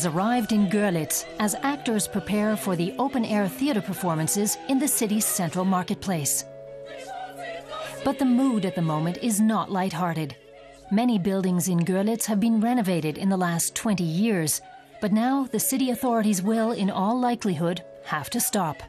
has arrived in Görlitz as actors prepare for the open-air theater performances in the city's central marketplace. But the mood at the moment is not lighthearted. Many buildings in Görlitz have been renovated in the last 20 years, but now the city authorities will, in all likelihood, have to stop.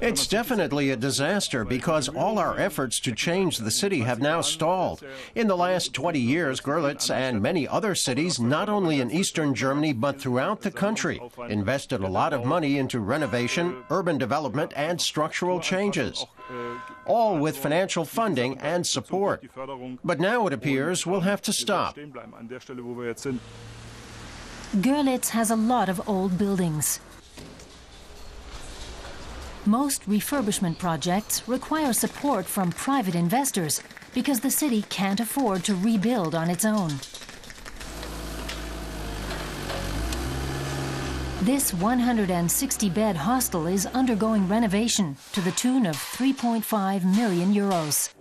It's definitely a disaster because all our efforts to change the city have now stalled. In the last 20 years, Görlitz and many other cities, not only in eastern Germany but throughout the country, invested a lot of money into renovation, urban development and structural changes, all with financial funding and support. But now it appears we'll have to stop. Görlitz has a lot of old buildings. Most refurbishment projects require support from private investors because the city can't afford to rebuild on its own. This 160-bed hostel is undergoing renovation to the tune of 3.5 million euros.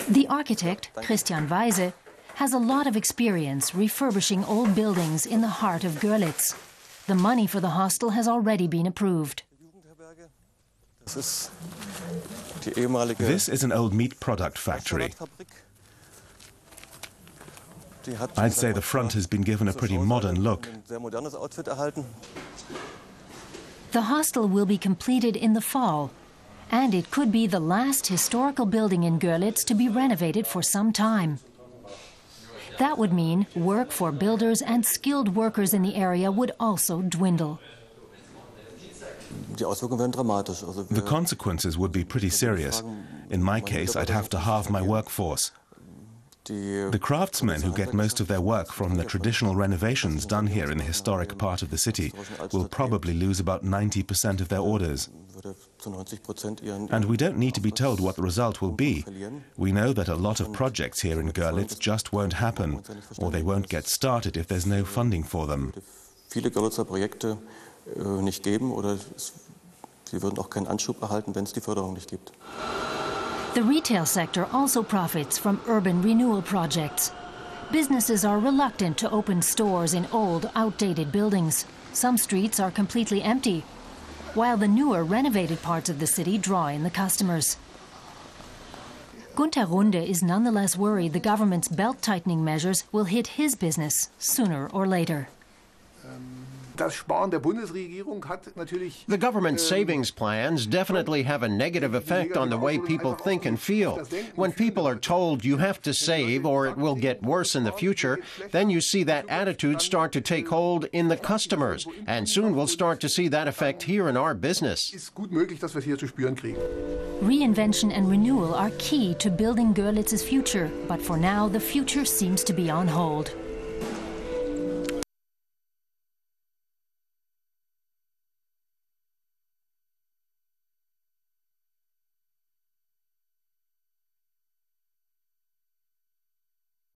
The architect, Christian Quaiser, has a lot of experience refurbishing old buildings in the heart of Görlitz. The money for the hostel has already been approved. This is an old meat product factory. I'd say the front has been given a pretty modern look. The hostel will be completed in the fall, and it could be the last historical building in Görlitz to be renovated for some time. That would mean work for builders and skilled workers in the area would also dwindle. The consequences would be pretty serious. In my case, I'd have to halve my workforce. The craftsmen who get most of their work from the traditional renovations done here in the historic part of the city will probably lose about 90% of their orders. And we don't need to be told what the result will be. We know that a lot of projects here in Görlitz just won't happen, or they won't get started if there's no funding for them. The retail sector also profits from urban renewal projects. Businesses are reluctant to open stores in old, outdated buildings. Some streets are completely empty, while the newer, renovated parts of the city draw in the customers. Gunther Runde is nonetheless worried the government's belt-tightening measures will hit his business sooner or later. The government's savings plans definitely have a negative effect on the way people think and feel. When people are told you have to save or it will get worse in the future, then you see that attitude start to take hold in the customers, and soon we'll start to see that effect here in our business. Reinvention and renewal are key to building Görlitz's future, but for now the future seems to be on hold.